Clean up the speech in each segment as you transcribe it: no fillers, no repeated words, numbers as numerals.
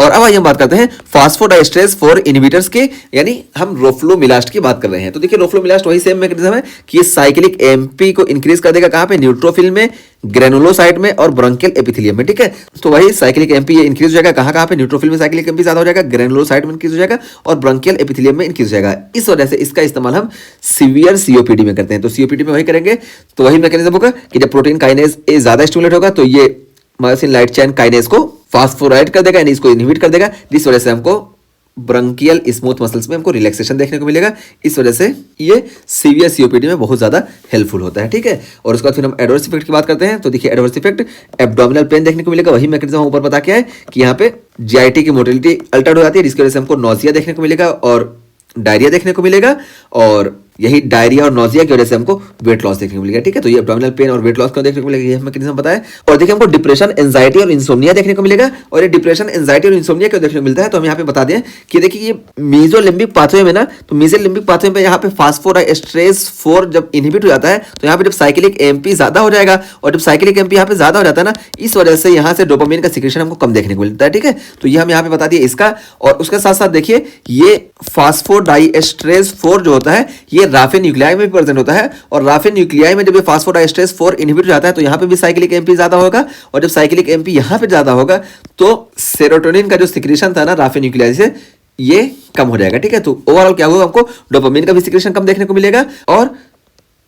और अब आइए हम बात करते हैं फास्फोडाइस्ट्रेस 4 इनहिबिटर्स के, यानी हम रोफ्लोमिलास्ट की बात कर रहे हैं। तो देखिए रोफ्लोमिलास्ट वही सेम मैकेनिज्म है कि ये साइक्लिक एमपी को इंक्रीज कर देगा कहां पे, न्यूट्रोफिल में, ग्रेनुलोसाइट में और ब्रोंकियल एपिथेलियम में। ठीक है, तो वही साइक्लिक एमपी ये इंक्रीज हो जाएगा कहां पे, न्यूट्रोफिल में साइक्लिक एमपी ज्यादा हो जाएगा, ग्रेनुलोसाइट में इंक्रीज हो जाएगा और ब्रोंकियल एपिथेलियम में इंक्रीज हो जाएगा। इस वजह से इसका इस्तेमाल हम सीवियर सीओपीडी में करते हैं। तो सीओपीडी में वही करेंगे, तो वही मैकेनिज्म होगा कि जब प्रोटीन काइनेज ए ज्यादा स्टिमुलेट होगा तो ये मायोसिन लाइट चेन काइनेज को फास्फोराइड कर देगा, यानी इसको इनहिबिट कर देगा, जिस वजह से हमको ब्रंकियल स्मूथ मसल्स में हमको रिलैक्सेशन देखने को मिलेगा। इस वजह से ये सीवियर सीओपीडी में बहुत ज्यादा हेल्पफुल होता है। ठीक है, और उसके बाद फिर हम एडवर्स इफेक्ट की बात करते हैं। तो देखिए एडवर्स इफेक्ट एब्डोमिनल पेन देखने को मिलेगा, वही मैकेनिज्म ऊपर बता के है कि यहाँ पे जीआईटी की मोटिलिटी अल्टर्ड हो जाती है, जिसकी वजह से हमको नोजिया देखने को मिलेगा और डायरिया देखने को मिलेगा, और यही डायरिया और नोजिया की वजह से हमको वेट लॉस देखने को मिलेगा। ठीक है, तो ये एब्डोमिनल पेन और वेट लॉस को देखने को मिलेगा, ये मैकेनिज्म बताया। और देखिए हमको डिप्रेशन, एंजाइटी और इंसोम्निया देखने को मिलेगा। और ये डिप्रेशन, एंजाइटी और इंसोम्निया क्यों देखने को मिलता है, तो हम यहाँ पे बता दें कि देखिए ये मीजोलिम्बिक पाथवे में ना, तो मीजोलिम्बिक पाथवे में यहाँ पे फास्फोडाइस्ट्रेस 4 जब इनहिबिट हो जाता है तो यहाँ पे जब साइक्लिक एमपी ज्यादा हो जाएगा, और जब साइक्लिक एमपी यहाँ पे ज्यादा हो जाता है ना, इस वजह से यहाँ से डोपामिन का सिक्रेशन हमको कम देखने को मिलता है। ठीक है, तो ये हम यहाँ पे बता दिए इसका। और उसके साथ साथ देखिए ये फास्फोडाइस्ट्रेस 4 जो होता है ये राफे न्यूक्लियाई में प्रेजेंट होता है, और राफे न्यूक्लियाई में जब ये फास्फोडाइस्ट्रेस 4 इनहिबिट हो जाता है तो यहाँ पे भी साइक्लिक एमपी ज्यादा होगा, और जब साइक्लिक एमपी यहाँ पे ज्यादा होगा तो सेरोटोनिन का जो सिक्रेशन था ना राफे न्यूक्लियाई से, ये कम हो जाएगा। ठीक है, तो ओवरऑल क्या होगा, हमको डोपामिन का भी सिक्रेशन कम देखने को मिलेगा और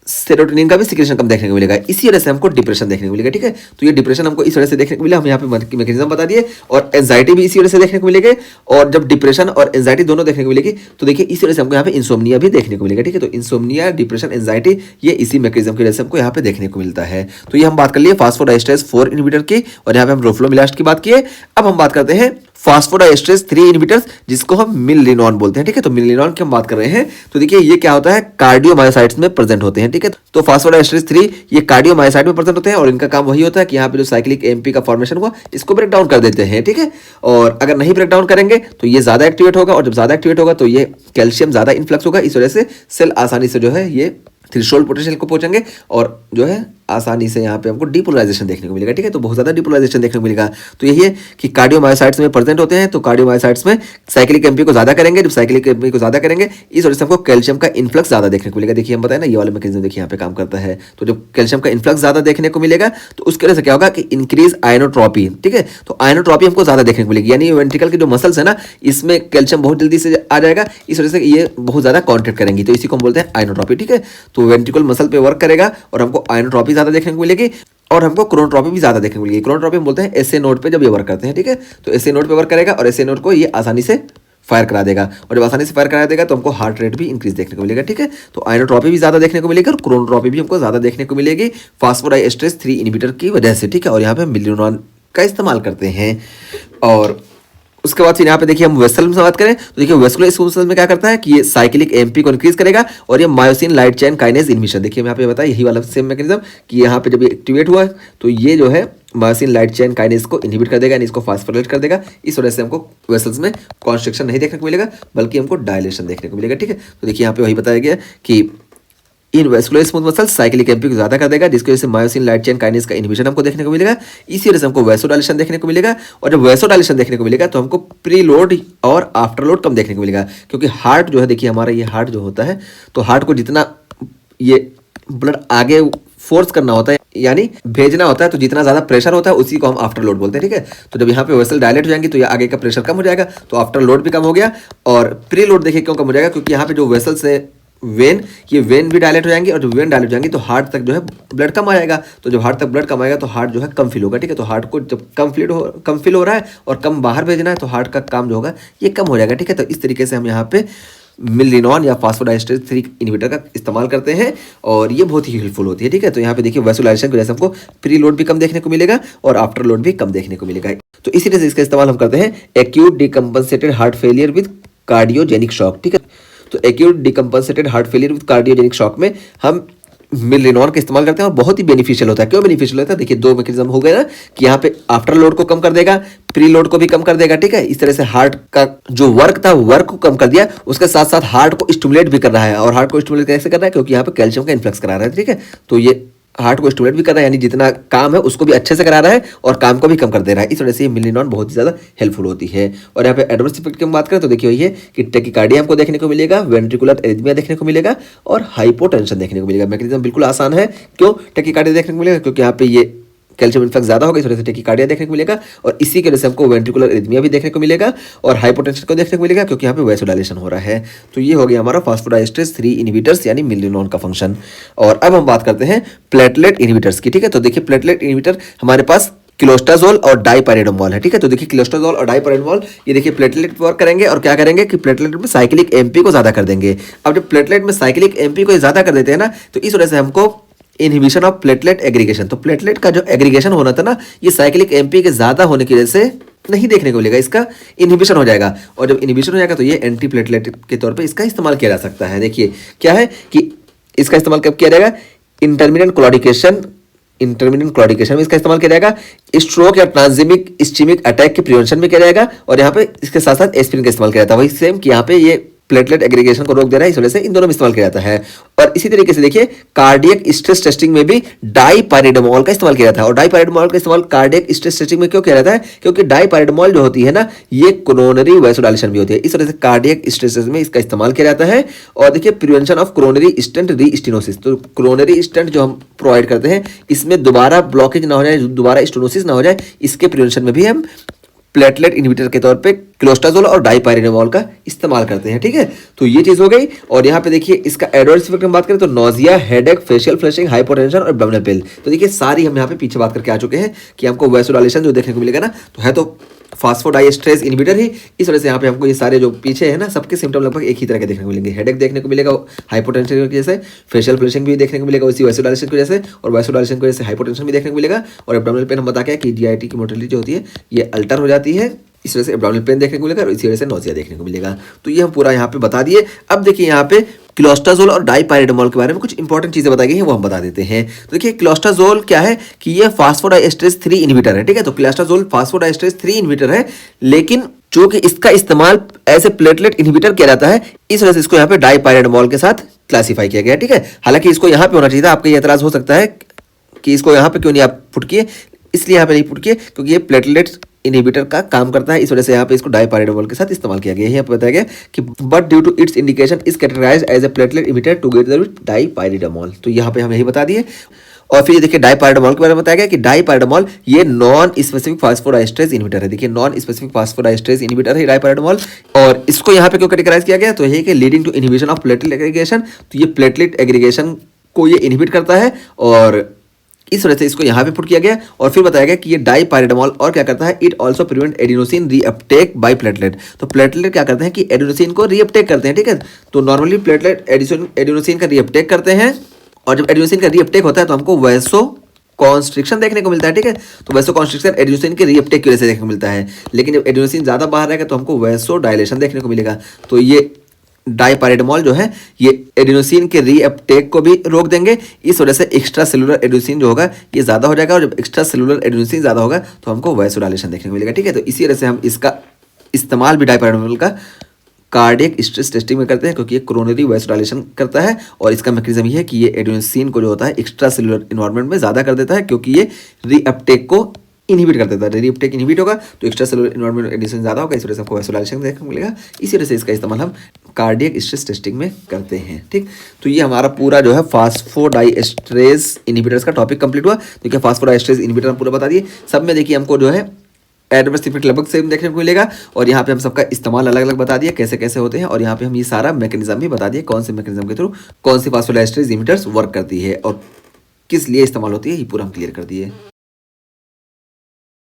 सेरोटोनिन का भी सिक्रेशन कम देखने को मिलेगा। इसी वजह से हमको डिप्रेशन देखने को मिलेगा। ठीक है, तो ये डिप्रेशन हमको इस वजह से देखने को मिला, हम यहाँ पे मैकेनिज्म बता दिए। और एंजाइटी भी इसी वजह से देखने को मिलेगी, और जब डिप्रेशन और एंजाइटी दोनों देखने को मिलेगी तो देखिए इसी वजह से हमको यहाँ पे इंसोम्निया भी देखने को मिलेगा। ठीक है, तो इंसोम्निया, डिप्रेशन, एंजाइटी ये इसी मैकेनिज्म की वजह से हमको यहाँ पे देखने को मिलता है। तो ये हम बात कर लिए फास्फोडाइस्ट्रेस 4 इनहिबिटर की, और यहाँ पे हम रोफ्लोमिलास्ट की बात किए। अब हम बात करते हैं फास्फोडाइस्ट्रेस 3 इनहिबिटर्स, जिसको हम मिलरिनॉन बोलते हैं। ठीक है, तो मिलरिनॉन की हम बात कर रहे हैं। तो देखिए ये क्या होता है, कार्डियोमायोसाइट्स में प्रेजेंट होते हैं। ठीक है, तो फास्फोडाइस्ट्रेस 3 ये कार्डियोमायोसाइट में प्रेजेंट होते हैं, और इनका काम वही होता है कि यहाँ पे जो साइक्लिक एमपी का फॉर्मेशन हुआ इसको ब्रेक डाउन कर देते हैं। ठीक है, और अगर नहीं ब्रेक डाउन करेंगे तो ये ज्यादा एक्टिवेट होगा, और जब ज्यादा एक्टिवेट होगा तो ये कैल्शियम ज्यादा इन्फ्लक्स होगा। इस वजह से सेल आसानी से जो है ये थ्रेशोल्ड पोटेंशियल को पहुंचेंगे, और जो है आसानी से यहाँ पे हमको डिपोलराइजेशन देखने को मिलेगा। ठीक है, तो बहुत ज़्यादा डिपोलराइजेशन देखने को मिलेगा। तो यही है कि कार्डियोमायोसाइट्स में प्रेजेंट होते हैं, तो कार्डियोमायोसाइट्स में साइक्लिक एमपी को ज़्यादा करेंगे, जब साइक्लिक एमपी को ज़्यादा करेंगे इस वजह से हमको कैल्शियम का इन्फ्लक्स ज़्यादा देखने को मिलेगा। देखिए हम बताएं ना, ये वाला मैकेनिज्म देखिए यहाँ पे काम करता है। तो जब कैल्शियम का इन्फ्लक्स ज़्यादा देखने को मिलेगा तो उसकी वजह से क्या होगा कि इंक्रीज आयनोट्रॉपी। ठीक है, तो आयनोट्रॉपी हमको ज़्यादा देखने को मिलेगी, यानी वेंट्रिकल के जो मसल्स है ना इसमें कैल्शियम बहुत जल्दी से आ जाएगा, इस वजह से ये बहुत ज़्यादा कॉन्ट्रैक्ट करेंगे, तो इसी को हम बोलते हैं आयनोट्रॉपी। ठीक है, तो वेंट्रिकल मसल पे वर्क करेगा और हमको आयनोट्रॉपी ज़्यादा देखने को मिलेगी, और हमको क्रोनोट्रॉपी भी ज्यादा देखने को मिलेगी। क्रोनोट्रॉपी हम बोलते हैं एसए नोड पे जब ये वर्क करते हैं। ठीक है, तो एसए नोड पे वर्क करेगा और एसए नोड को ये आसानी से फायर करा देगा, और जब आसानी से फायर करा देगा तो हमको हार्ट रेट भी इंक्रीज देखने को मिलेगा। ठीक है, तो आयनोट्रॉपी भी ज्यादा देखने को मिलेगी और क्रोनोट्रॉपी भी हमको ज्यादा देखने को मिलेगी फास्फोडाइस्ट्रेस 3 इनहिबिटर की वजह से। ठीक है, और यहाँ पे मिलरिनॉन का इस्तेमाल करते हैं। और उसके बाद फिर यहाँ पे देखिए हम वेसल से बात करें तो देखिए वेस्कुलर स्मूथ मसल में क्या करता है कि ये साइक्लिक एमपी को इंक्रीज करेगा, और ये myosin light chain kinase inhibition, देखिए यहाँ पे बताया यही वाला सेम मैकेनिज्म कि यहाँ पे जब ये एक्टिवेट हुआ तो ये जो है मायोसिन लाइट चेन काइनेज को इनहिबिट कर देगा, यानी इसको फास्फोराइलेट कर देगा। इस वजह से हमको वेसल्स में कॉन्स्ट्रिक्शन नहीं देखने को मिलेगा, बल्कि हमको डायलेशन देखने को मिलेगा। ठीक है, तो देखिए यहाँ पे वही बताया गया कि in vascular smooth muscle cyclic AMP को ज्यादा कर देगा, जिसकी वजह से मायोसिन लाइट चेन काइनेज का इनहिबिशन हमको देखने को मिलेगा। इसी वजह से हमको वैसोडाइलेशन देखने को मिलेगा, और जब वैसोडाइलेशन देखने को मिलेगा तो हमको प्री लोड और आफ्टर लोड कम देखने को मिलेगा, क्योंकि हार्ट जो है देखिए हमारा ये हार्ट जो होता है, तो हार्ट को जितना ये ब्लड आगे फोर्स करना होता है, यानी भेजना होता है, तो जितना ज्यादा प्रेशर होता है उसी को हम आफ्टर लोड बोलते हैं। ठीक है, तो जब यहाँ पे वेसल डायलेट हो जाएंगी तो ये आगे का प्रेशर कम हो जाएगा, तो आफ्टर लोड भी कम हो गया। और प्री लोड देखिए क्यों कम हो जाएगा, क्योंकि यहाँ पे जो वेसल्स है वेन, ये वेन भी डायलेट हो जाएंगी, और जब वेन डायलेट हो जाएंगी तो हार्ट तक जो है ब्लड कम आएगा, तो जब हार्ट तक ब्लड कम आएगा तो हार्ट जो है कम फील होगा। ठीक है, तो हार्ट को जब कम फील हो रहा है और कम बाहर भेजना है तो हार्ट का काम जो होगा ये कम हो जाएगा। ठीक है, तो इस तरीके से हम यहाँ पे मिलरिनॉन या फास्फोडाइस्ट्रेस 3 इनहिबिटर का इस्तेमाल करते हैं, और ये बहुत ही हेल्पफुल होती है। ठीक है, तो यहाँ पे देखिए वैसोडाइलेशन की वजह से हमको प्री लोड भी कम देखने को मिलेगा और आफ्टर लोड भी कम देखने को मिलेगा। तो इसी तरह से इसका इस्तेमाल हम करते हैं acute decompensated heart failure with cardiogenic shock. ठीक है, तो acute decompensated heart failure with cardiogenic shock में हम मिलरिनॉन का इस्तेमाल करते हैं, और बहुत ही बेनिफिशियल होता है। क्यों बेनिफिशियल होता है, देखिए दो मैकेनिज्म हो गए ना कि यहाँ पे आफ्टर लोड को कम कर देगा, प्री लोड को भी कम कर देगा। ठीक है, इस तरह से हार्ट का जो वर्क था वर्क को कम कर दिया, उसके साथ साथ हार्ट को स्टिमुलेट भी कर रहा है, और हार्ट को स्टिमुलेट कैसे कर रहा है, क्योंकि यहाँ पे कैल्शियम का इन्फ्लक्स करा रहा है। ठीक है, तो ये हार्ट को स्टिमुलेट भी कर रहा है, यानी जितना काम है उसको भी अच्छे से करा रहा है और काम को भी कम कर दे रहा है। इस वजह से ये मिलिनॉन बहुत ही ज़्यादा हेल्पफुल होती है। और यहाँ पे एडवर्स इफेक्ट की हम बात करें तो देखिए वही है कि टेकिकार्डिया हमको देखने को मिलेगा, वेंट्रिकुलर एरिथमिया देखने को मिलेगा और हाइपोटेंशन देखने को मिलेगा। मैकेनिज्म बिल्कुल आसान है। क्यों टेकिकार्डिया देखने को मिलेगा? क्योंकि यहाँ पे ये कैल्शियम इन्फ्लक्स ज़्यादा होगा, इस वजह से टेकिकार्डिया देखने को मिलेगा और इसी की वजह से हमको वेंट्रिकुलर एरिथमिया भी देखने को मिलेगा और हाइपोटेंशन को देखने को मिलेगा, क्योंकि यहाँ पे वैसोडाइलेशन हो रहा है। तो ये हो गया हमारा फॉस्फोडाइएस्ट्रेस 3 इनहिबिटर्स यानी मिलिनॉन का फंक्शन। और अब हम बात करते हैं प्लेटलेट इनहिबिटर्स की। ठीक है, तो देखिए प्लेटलेट इनहिबिटर हमारे पास क्लोस्टाजोल और डाइपाइरिडोमॉल है। ठीक है, तो देखिए क्लोस्टाजोल और डाइपाइरिडोमॉल ये देखिए प्लेटलेट वर्क करेंगे और क्या करेंगे कि प्लेटलेट में साइक्लिक एमपी को ज़्यादा कर देंगे। अब जब प्लेटलेट में साइक्लिक एमपी को ज़्यादा कर देते हैं ना, तो इस वजह से हमको इनहिबिशन ऑफ प्लेटलेट एग्रीगेशन, तो प्लेटलेट का जो एग्रीगेशन होना था ना, ये साइक्लिक एमपी के ज़्यादा होने की वजह से नहीं देखने को मिलेगा, इसका इनहिबिशन हो जाएगा। और जब इनहिबिशन हो जाएगा तो ये एंटी प्लेटलेट के तौर पे इसका इस्तेमाल किया जा सकता है। देखिए क्या है कि इसका इस्तेमाल कब किया जाएगा? इंटरमीडिएट क्लॉडिकेशन में इसका इस्तेमाल किया जाएगा। स्ट्रोक या ट्रांजिमिक इस्चेमिक अटैक के प्रिवेंशन में किया जाएगा और यहाँ पे इसके साथ साथ एस्पिरिन का इस्तेमाल किया जाता है। वही सेम कि यहाँ पे ये प्लेटलेट एग्रीगेशन को रोक दे रहा है, इस वजह से इन दोनों में इस्तेमाल किया जाता है। और इसी तरीके से देखिए कार्डियक स्ट्रेस टेस्टिंग में भी डाइपाइरिडोमॉल का इस्तेमाल किया जाता है। और डाइपाइरिडोमॉल का इस्तेमाल कार्डियक स्ट्रेस टेस्टिंग में क्यों किया जाता है? क्योंकि डाइपाइरिडोमॉल जो होती है ना, ये कोरोनरी वैसोडाइलेशन भी होती है, इस वजह से कार्डियक स्ट्रेस में इसका इस्तेमाल किया जाता है। और देखिए प्रिवेंशन ऑफ कोरोनरी स्टेंट रीस्टेनोसिस, तो कोरोनरी स्टेंट जो हम प्रोवाइड करते हैं इसमें दोबारा ब्लॉकेज ना हो जाए, दोबारा स्टेनोसिस ना हो जाए, इसके प्रिवेंशन में भी हम प्लेटलेट इनहिबिटर के तौर पे क्लोस्टाजोल और डाइपाइरिडोमॉल का इस्तेमाल करते हैं। ठीक है, तो ये चीज हो गई। और यहाँ पे देखिए इसका एडवर्स इफेक्ट हम बात करें तो nausea, headache, facial flushing, hypotension और एब्डोमिनल पेन, तो देखिए सारी हम यहाँ पे पीछे बात करके आ चुके हैं कि हमको वैसोडाइलेशन जो देखने को मिलेगा ना, तो है तो फास्फोडाइएस्ट्रेस इनहिबिटर ही, इस वजह से यहाँ पे हमको ये सारे जो पीछे है ना, सबके सिम्टम लगभग एक ही तरह के देखने को मिलेंगे। हेडेक देखने को मिलेगा हाइपोटेंशन की वजह से, फेशियल फ्लशिंग भी देखने को मिलेगा उसी वैसोडाइलेशन की वजह से, और वैसोडाइलेशन की वजह से हाइपोटेंशन भी देखने को मिलेगा। और एब्डोमिनल पेन हम बता के कि DIT की मोर्टेलिटी जो होती है ये अल्टर हो जाती है, इस वजह से एब्डोमिनल पेन देखने को मिलेगा और इसी वजह से नोजिया देखने को मिलेगा। तो ये हम पूरा यहाँ पे बता दिए। अब देखिए यहाँ पे क्लोस्टाजोल और डाइपाइरिडोमॉल के बारे में कुछ इंपॉर्टेंट चीजें बताई गई हैं, वो हम बता देते हैं। तो देखिए क्लोस्टाजोल क्या है कि ये फास्फोडाइएस्ट्रेस 3 इनहिबिटर है। ठीक है, तो क्लोस्टाजोल फास्फोडाइएस्ट्रेस 3 इनहिबिटर है, लेकिन चूंकि इसका इस्तेमाल ऐसे प्लेटलेट इनहिबिटर किया जाता है, इस वजह से इसको यहाँ पे डाइपाइरिडोमॉल के साथ क्लासीफाई किया गया है। ठीक है, हालांकि इसको यहाँ पे होना चाहिए था। आपका ये एतराज हो सकता है कि इसको यहाँ पे क्यों नहीं आप पुट किए, इसलिए यहाँ पे नहीं पुट किए क्योंकि ये प्लेटलेट इनहिबिटर का काम करता है, इस वजह से यहाँ पे इसको डाइपाइरिडोमॉल के साथ इस्तेमाल किया गया है। यहाँ पे बताया गया कि but due to its indication is categorized as a platelet inhibitor together with dipyridamole, तो यहाँ पे हम यही बता दिए। और फिर देखिए डाइपाइरिडोमॉल के बारे में बताया गया कि डाइपाइरिडोमॉल ये नॉन स्पेसिफिक फास्फोडाइएस्ट्रेस इनहिबिटर है। देखिए नॉन स्पेसिफिक फास्फोडाइएस्ट्रेस इनहिबिटर है डाइपाइरिडोमॉल, और इसको यहाँ पे क्यों कैटेगराइज किया गया? तो यही कि leading to inhibition of platelet aggregation, तो ये प्लेटलेट एग्रीगेशन को ये इनहिबिट करता है और इस वजह से इसको यहाँ पे पुट किया गया। और फिर बताया गया कि ये डाइपाइरिडोमॉल और क्या करता है, it also prevent adenosine reuptake by platelet, तो प्लेटलेट क्या करते हैं कि एडिनोसिन को रीअपटेक करते हैं। ठीक है, तो नॉर्मली प्लेटलेट एडिनोसिन का रीअपटेक करते हैं, और जब एडिनोसिन का रीअपटेक होता है तो हमको वैसो कॉन्स्ट्रिक्शन देखने को मिलता है। ठीक है, तो वैसो कॉन्स्ट्रिक्शन एडिनोसिन के रीअपटेक की वजह से देखने को मिलता है, लेकिन जब एडिनोसिन ज़्यादा बाहर रहेगा तो हमको वैसो डायलेशन देखने को मिलेगा। तो ये डाइपाइरिडोमॉल जो है ये एडिनोसिन के रीअपटेक को भी रोक देंगे, इस वजह से एक्स्ट्रा सेलुलर एडिनोसिन जो होगा ये ज़्यादा हो जाएगा, और जब एक्स्ट्रा सेलुलर एडिनोसिन ज़्यादा होगा तो हमको वैसोडाइलेशन देखने को मिलेगा। ठीक है, तो इसी वजह से हम इसका इस्तेमाल भी डाइपाइरिडोमॉल का कार्डियक स्ट्रेस टेस्टिंग में करते हैं, क्योंकि ये कोरोनरी वैसोडाइलेशन करता है। और इसका मैकेनिज्म ये है कि ये एडिनोसिन को जो होता है एक्स्ट्रा सेलुलर इन्वायरमेंट में ज़्यादा कर देता है, क्योंकि ये रीअपटेक को इनहिबिट कर देता है। रीअपटेक इनहिबिट होगा तो एक्स्ट्रा सेलुलर इन्वायरमेंट एडिशन ज़्यादा होगा, इस वजह से हमको वैसोडाइलेशन देखने को मिलेगा। इसी वजह से इसका इस्तेमाल हम कार्डियक स्ट्रेस टेस्टिंग में करते हैं। ठीक, तो ये हमारा पूरा जो है फास्फोडाइएस्ट्रेस इनहिबिटर्स का टॉपिक कंप्लीट हुआ। तो क्या फास्फोडाइएस्ट्रेस इनहिबिटर हम पूरा बता दिए। सब में देखिए हमको जो है एडवर्स इफेक्ट लगभग सेम देखने को मिलेगा, और यहाँ पे हम सबका इस्तेमाल अलग अलग बता दिया कैसे कैसे होते हैं, और यहाँ पे हम ये सारा मैकेनिज्म भी बता दिए कौन से मैकेनिज्म के थ्रू कौन सी फास्फोडाइएस्ट्रेस इनहिबिटर्स वर्क करती है और किस लिए इस्तेमाल होती है, ये पूरा हम क्लियर कर दिए।